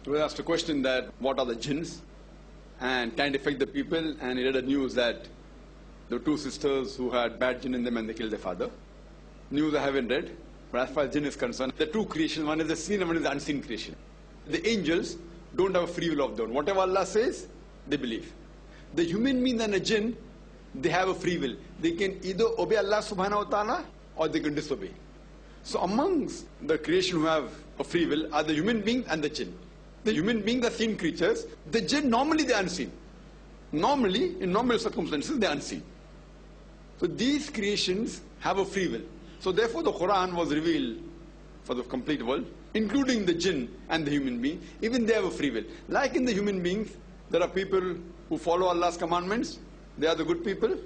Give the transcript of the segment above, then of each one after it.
He was asked a question that what are the jinns and can it affect the people, and he read a news that there were two sisters who had bad jinn in them and they killed their father. News I haven't read, but as far as jinn is concerned, there are two creations, one is the seen and one is the unseen creation. The angels don't have a free will of their own. Whatever Allah says, they believe. The human beings and the jinn, they have a free will. They can either obey Allah subhanahu wa ta'ala or they can disobey. So amongst the creation who have a free will are the human beings and the jinn. The human beings are seen creatures. The jinn, normally they are unseen. Normally, in normal circumstances, they are unseen. So these creations have a free will. So therefore the Quran was revealed for the complete world, including the jinn and the human being. Even they have a free will. Like in the human beings, there are people who follow Allah's commandments. They are the good people,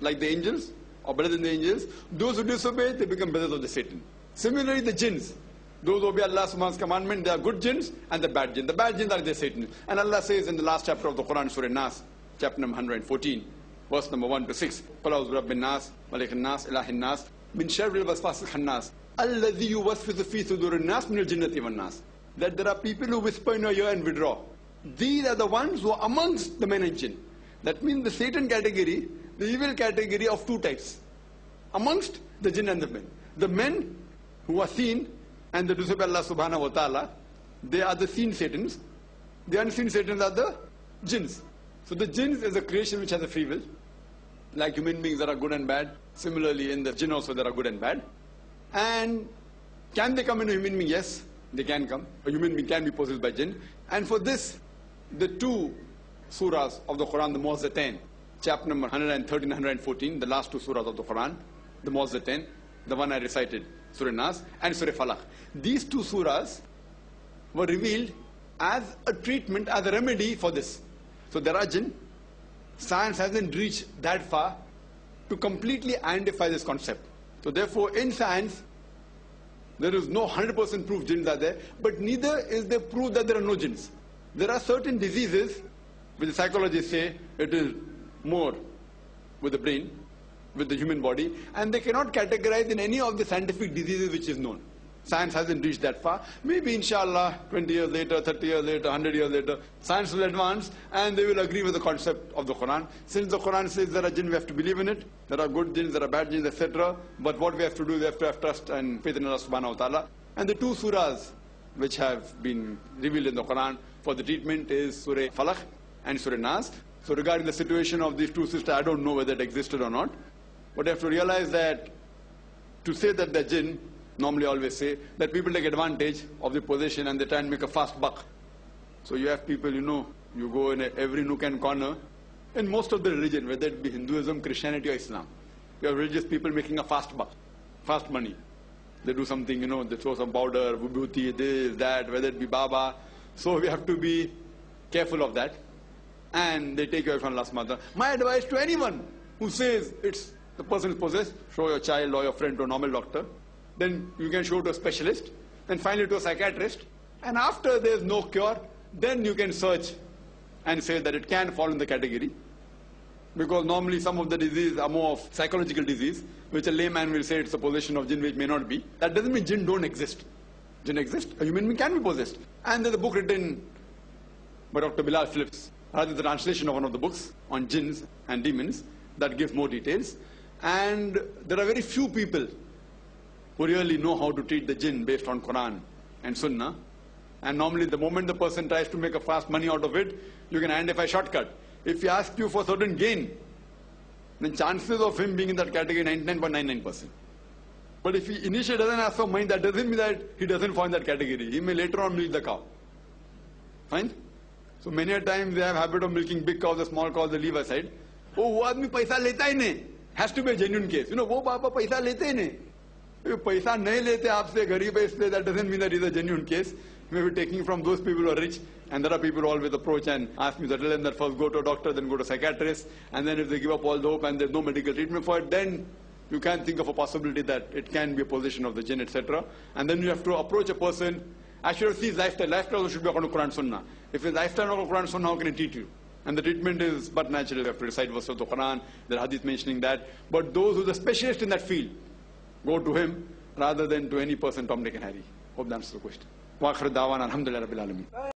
like the angels, or better than the angels. Those who disobey, they become brothers of the Satan. Similarly, the jinns, those who obey Allah's commandment, they are good jinns and the bad jinns. The bad jinns are the Satan. And Allah says in the last chapter of the Quran, Surah Nas, chapter number 114, verse number 1 to 6, قُلْ أَعُوذُ بِرَبِّ النَّاسِ مَلِكِ النَّاسِ إِلَٰهِ النَّاسِ مِنْ شَرِّ الْوَسْوَاسِ الْخَنَّاسِ الَّذِي يُوَسْوِسُ فِي صُدُورِ النَّاسِ مِنَ الْجِنَّةِ وَالنَّاسِ. That there are people who whisper in your ear and withdraw. These are the ones who are amongst the men and jinn. That means the Satan category, the evil category of two types. Amongst the jinn and the men. The men who are seen and the disobey Allah subhanahu wa ta'ala, they are the seen Satans. The unseen Satans are the jinns. So the jinns is a creation which has a free will. Like human beings that are good and bad. Similarly in the jinn also there are good and bad. And can they come into a human being? Yes, they can come. A human being can be possessed by jinn. And for this, the two surahs of the Quran, the Mu'awwidhatayn, chapter number 113 and 114, the last two surahs of the Quran, the Mu'awwidhatayn, the one I recited, Surah Nas and Surah Falaq. These two surahs were revealed as a treatment, as a remedy for this. So there are jinn. Science hasn't reached that far to completely identify this concept. So therefore in science, there is no 100% proof jinns are there, but neither is there proof that there are no jinns. There are certain diseases which the psychologists say it is more with the brain, with the human body, and they cannot categorize in any of the scientific diseases which is known. Science hasn't reached that far. Maybe inshallah 20 years later, 30 years later, 100 years later, science will advance and they will agree with the concept of the Quran. Since the Quran says there are jinn, we have to believe in it. There are good jinns, there are bad jinns, etc. But what we have to do, we have to have trust and faith in Allah subhanahu wa ta'ala. And the two surahs which have been revealed in the Quran for the treatment is Surah Falaq and Surah Nas. So regarding the situation of these two sisters, I don't know whether it existed or not. But you have to realize that to say that they're jinn, normally I always say that people take advantage of the position and they try and make a fast buck. So you have people, you go in every nook and corner, in most of the religion, whether it be Hinduism, Christianity or Islam, you have religious people making a fast buck, fast money. They do something, they throw some powder, vibhuti, this, that, whether it be Baba. So we have to be careful of that. And they take away from Allah's mother. My advice to anyone who says the person is possessed, show your child or your friend to a normal doctor. Then you can show to a specialist. Then finally to a psychiatrist. And after there is no cure, then you can search and say that it can fall in the category. Because normally some of the diseases are more of psychological disease, which a layman will say it's a possession of jinn, which may not be. That doesn't mean jinn don't exist. Jinn exist. A human being can be possessed. And there's a book written by Dr. Bilal Phillips, rather the translation of one of the books on jinns and demons that gives more details. And there are very few people who really know how to treat the jinn based on Quran and Sunnah. And normally the moment the person tries to make a fast money out of it, you can identify a shortcut. If he asks you for certain gain, then chances of him being in that category 99.99%. But if he initially doesn't ask for money, that doesn't mean that he doesn't fall in that category. He may later on milk the cow. Fine? So many a times they have habit of milking big cows, the small cows, they leave aside. Oh, wo aadmi paisa leta hi nahi. Has to be a genuine case. Wo baba paisa lete hi nahi. If paisa nahi lete aapse, garib hai isliye, that doesn't mean that it's a genuine case. You may be taking from those people who are rich, and there are people who always approach and ask me, tell them that first go to a doctor, then go to a psychiatrist, and then if they give up all the hope and there's no medical treatment for it, then you can think of a possibility that it can be a possession of the jinn, etc. And then you have to approach a person. I should see his lifestyle. Lifestyle should be according to Quran Sunnah. If his lifestyle is not Quran Sunnah, how can he treat you? And the treatment is but natural. You have to recite verses of the Quran, there are hadith mentioning that. But those who are the specialist in that field, go to him rather than to any person, Tom, Dick and Harry. Hope that answers the question. Wa akhir da'wana alhamdulillah rabbil alamin.